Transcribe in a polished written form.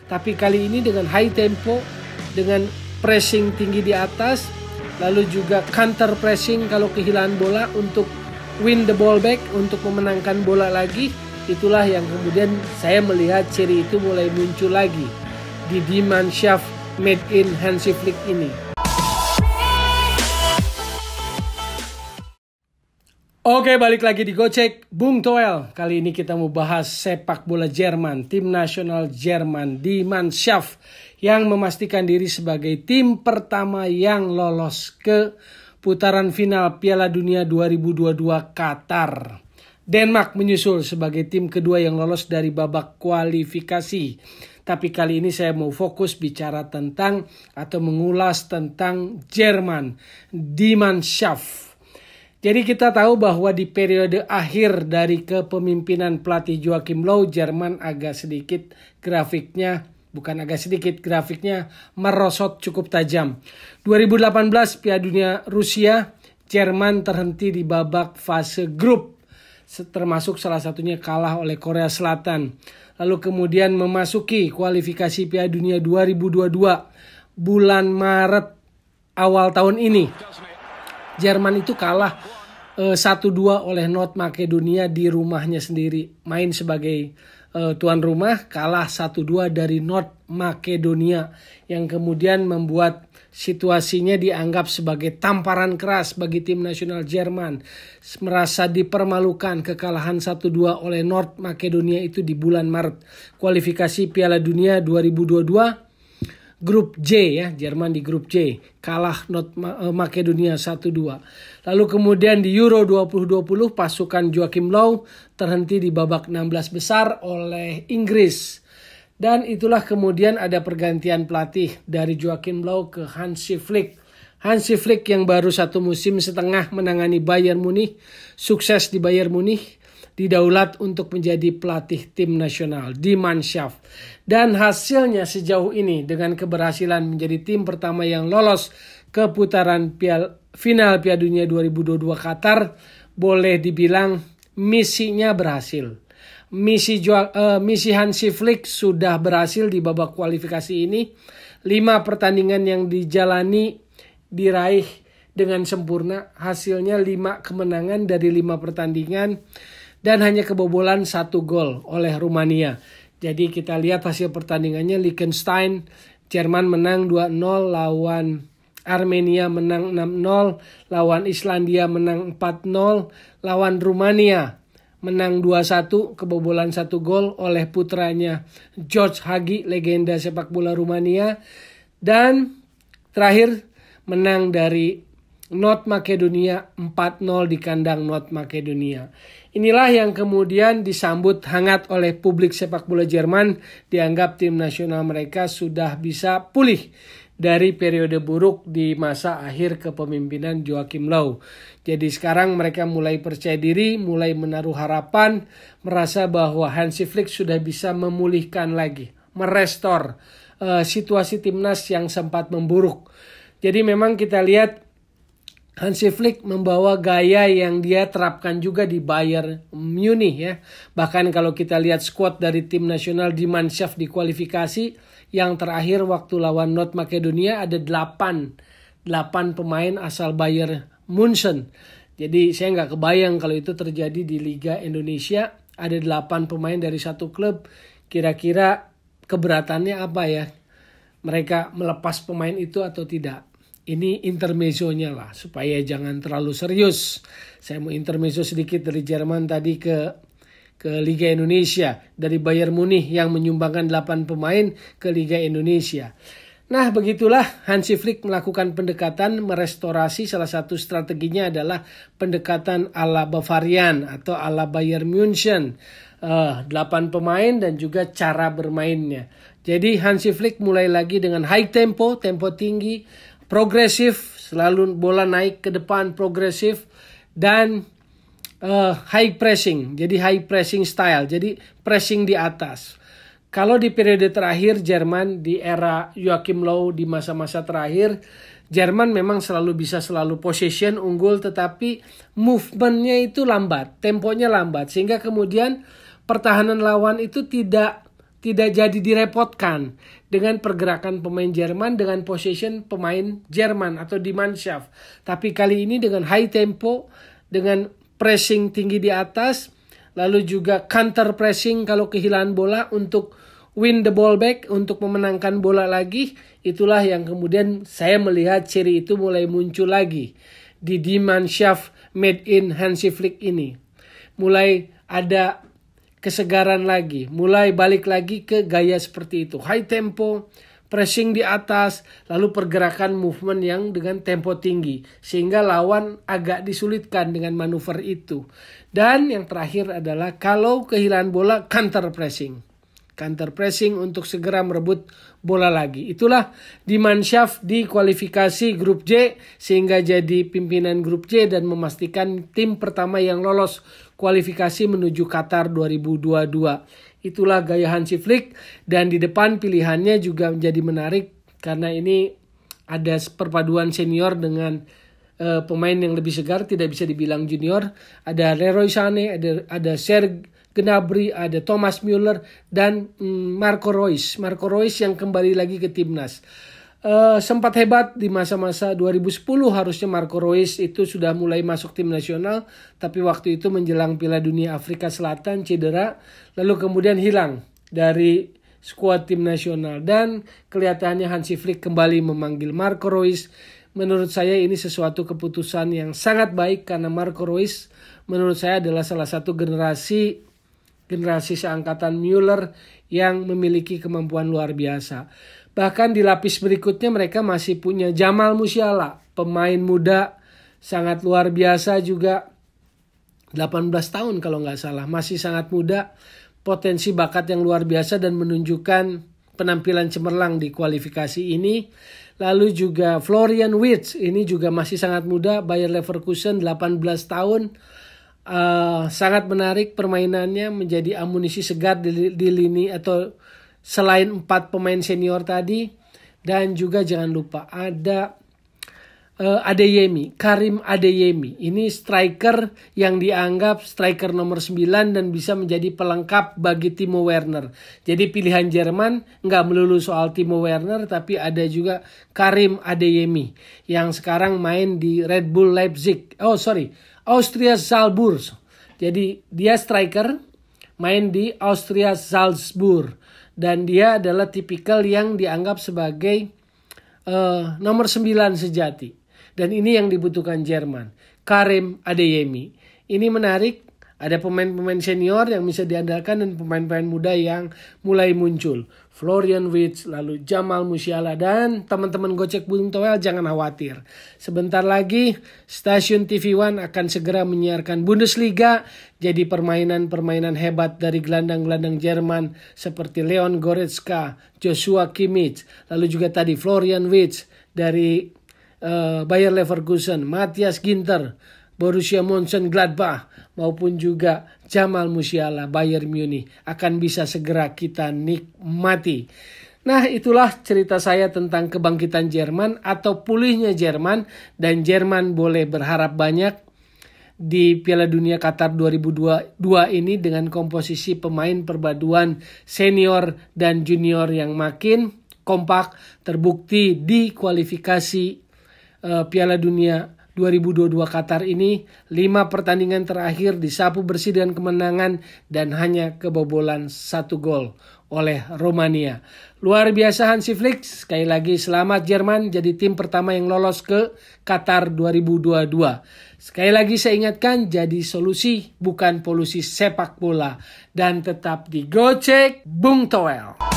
Tapi kali ini dengan high tempo, dengan pressing tinggi di atas, lalu juga counter pressing kalau kehilangan bola untuk win the ball back, untuk memenangkan bola lagi. Itulah yang kemudian saya melihat ciri itu mulai muncul lagi di Die Mannschaft made in Hansi Flick ini. Oke, balik lagi di Gocek Bung Toel. Kali ini kita mau bahas sepak bola Jerman, tim nasional Jerman Die Mannschaft yang memastikan diri sebagai tim pertama yang lolos ke putaran final Piala Dunia 2022 Qatar. Denmark menyusul sebagai tim kedua yang lolos dari babak kualifikasi. Tapi kali ini saya mau fokus bicara tentang atau mengulas tentang Jerman, Die Mannschaft. Jadi kita tahu bahwa di periode akhir dari kepemimpinan pelatih Joachim Löw, Jerman grafiknya merosot cukup tajam. 2018 Piala Dunia Rusia, Jerman terhenti di babak fase grup, termasuk salah satunya kalah oleh Korea Selatan. Lalu kemudian memasuki kualifikasi Piala Dunia 2022 bulan Maret awal tahun ini. Jerman itu kalah 1-2 oleh North Makedonia di rumahnya sendiri. Main sebagai tuan rumah, kalah 1-2 dari North Makedonia, yang kemudian membuat situasinya dianggap sebagai tamparan keras bagi tim nasional Jerman. Merasa dipermalukan kekalahan 1-2 oleh North Makedonia itu di bulan Maret. Kualifikasi Piala Dunia 2022 Grup J ya, Jerman di grup J, kalah Makedonia 1-2. Lalu kemudian di Euro 2020 pasukan Joachim Löw terhenti di babak 16 besar oleh Inggris. Dan itulah kemudian ada pergantian pelatih dari Joachim Löw ke Hansi Flick. Hansi Flick yang baru 1 musim setengah menangani Bayern Munich, sukses di Bayern Munich, didaulat untuk menjadi pelatih tim nasional Die Mannschaft. Dan hasilnya sejauh ini dengan keberhasilan menjadi tim pertama yang lolos ke putaran final Piala Dunia 2022 Qatar, boleh dibilang misinya berhasil. Misi Hansi Flick sudah berhasil di babak kualifikasi ini. 5 pertandingan yang dijalani diraih dengan sempurna. Hasilnya 5 kemenangan dari 5 pertandingan. Dan hanya kebobolan 1 gol oleh Rumania. Jadi kita lihat hasil pertandingannya, Liechtenstein, Jerman menang 2-0, lawan Armenia menang 6-0, lawan Islandia menang 4-0, lawan Rumania menang 2-1, kebobolan 1 gol oleh putranya George Hagi, legenda sepak bola Rumania. Dan terakhir menang dari North Makedonia 4-0 di kandang North Makedonia. Inilah yang kemudian disambut hangat oleh publik sepak bola Jerman. Dianggap tim nasional mereka sudah bisa pulih dari periode buruk di masa akhir kepemimpinan Joachim Löw. Jadi sekarang mereka mulai percaya diri, mulai menaruh harapan, merasa bahwa Hansi Flick sudah bisa memulihkan lagi, merestor situasi timnas yang sempat memburuk. Jadi memang kita lihat Hansi Flick membawa gaya yang dia terapkan juga di Bayern Munich ya. Bahkan kalau kita lihat skuad dari tim nasional Die Mannschaft di kualifikasi yang terakhir waktu lawan North Makedonia ada 8 pemain asal Bayern Munchen. Jadi saya nggak kebayang kalau itu terjadi di Liga Indonesia, ada 8 pemain dari satu klub. Kira-kira keberatannya apa ya? Mereka melepas pemain itu atau tidak? Ini intermezzonya lah, supaya jangan terlalu serius. Saya mau intermezzo sedikit dari Jerman tadi ke Liga Indonesia. Dari Bayern Munich yang menyumbangkan 8 pemain ke Liga Indonesia. Nah begitulah Hansi Flick melakukan pendekatan merestorasi. Salah satu strateginya adalah pendekatan ala Bavarian atau ala Bayern München. 8 pemain dan juga cara bermainnya. Jadi Hansi Flick mulai lagi dengan high tempo tinggi, progresif, selalu bola naik ke depan, progresif, dan high pressing. Jadi high pressing style, jadi pressing di atas. Kalau di periode terakhir Jerman di era Joachim Löw di masa-masa terakhir, Jerman memang selalu possession unggul, tetapi movementnya itu lambat, temponya lambat, sehingga kemudian pertahanan lawan itu tidak tidak jadi direpotkan dengan pergerakan pemain Jerman dengan possession pemain Jerman atau Die Mannschaft. Tapi kali ini dengan high tempo, dengan pressing tinggi di atas, lalu juga counter pressing kalau kehilangan bola untuk win the ball back, untuk memenangkan bola lagi. Itulah yang kemudian saya melihat ciri itu mulai muncul lagi di Die Mannschaft made in Hansi Flick ini. Mulai ada kesegaran lagi, mulai balik lagi ke gaya seperti itu. High tempo, pressing di atas, lalu pergerakan movement yang dengan tempo tinggi. Sehingga lawan agak disulitkan dengan manuver itu. Dan yang terakhir adalah kalau kehilangan bola, counter pressing. Counter pressing untuk segera merebut bola lagi. Itulah Die Mannschaft di kualifikasi grup J sehingga jadi pimpinan grup J dan memastikan tim pertama yang lolos kualifikasi menuju Qatar 2022. Itulah gaya Hansi Flick dan di depan pilihannya juga menjadi menarik karena ini ada perpaduan senior dengan pemain yang lebih segar, tidak bisa dibilang junior. Ada Leroy Sané, ada Serge Gnabry, ada Thomas Müller dan Marco Reus. Marco Reus yang kembali lagi ke timnas. Sempat hebat di masa-masa 2010 harusnya Marco Reus itu sudah mulai masuk tim nasional. Tapi waktu itu menjelang Piala Dunia Afrika Selatan cedera. Lalu kemudian hilang dari skuad tim nasional. Dan kelihatannya Hansi Flick kembali memanggil Marco Reus. Menurut saya ini sesuatu keputusan yang sangat baik karena Marco Reus menurut saya adalah salah satu generasi seangkatan Müller yang memiliki kemampuan luar biasa. Bahkan di lapis berikutnya mereka masih punya Jamal Musiala, pemain muda sangat luar biasa juga, 18 tahun kalau nggak salah, masih sangat muda, potensi bakat yang luar biasa dan menunjukkan penampilan cemerlang di kualifikasi ini. Lalu juga Florian Wirtz, ini juga masih sangat muda, Bayer Leverkusen 18 tahun. Sangat menarik permainannya, menjadi amunisi segar di lini atau selain 4 pemain senior tadi. Dan juga jangan lupa ada Adeyemi, Karim Adeyemi. Ini striker yang dianggap striker nomor 9 dan bisa menjadi pelengkap bagi Timo Werner. Jadi pilihan Jerman nggak melulu soal Timo Werner, tapi ada juga Karim Adeyemi yang sekarang main di Red Bull Leipzig. Austria Salzburg. Jadi dia striker main di Austria Salzburg. Dan dia adalah tipikal yang dianggap sebagai nomor 9 sejati. Dan ini yang dibutuhkan Jerman. Karim Adeyemi. Ini menarik. Ada pemain-pemain senior yang bisa diandalkan dan pemain-pemain muda yang mulai muncul. Florian Wirtz, lalu Jamal Musiala. Dan teman-teman Gocek Bung Toel jangan khawatir. Sebentar lagi stasiun TV One akan segera menyiarkan Bundesliga. Jadi permainan-permainan hebat dari gelandang-gelandang Jerman seperti Leon Goretzka, Joshua Kimmich. Lalu juga tadi Florian Wirtz dari Bayer Leverkusen, Matthias Ginter, Borussia Mönchengladbach, maupun juga Jamal Musiala, Bayern Munich akan bisa segera kita nikmati. Nah, itulah cerita saya tentang kebangkitan Jerman atau pulihnya Jerman, dan Jerman boleh berharap banyak di Piala Dunia Qatar 2022 ini dengan komposisi pemain perpaduan senior dan junior yang makin kompak, terbukti di kualifikasi Piala Dunia 2022 Qatar ini. 5 pertandingan terakhir disapu bersih dengan kemenangan dan hanya kebobolan 1 gol oleh Romania. Luar biasa Hansi Flick. Sekali lagi selamat Jerman jadi tim pertama yang lolos ke Qatar 2022. Sekali lagi saya ingatkan, jadi solusi bukan polusi sepak bola. Dan tetap di Gocek Bung Toel.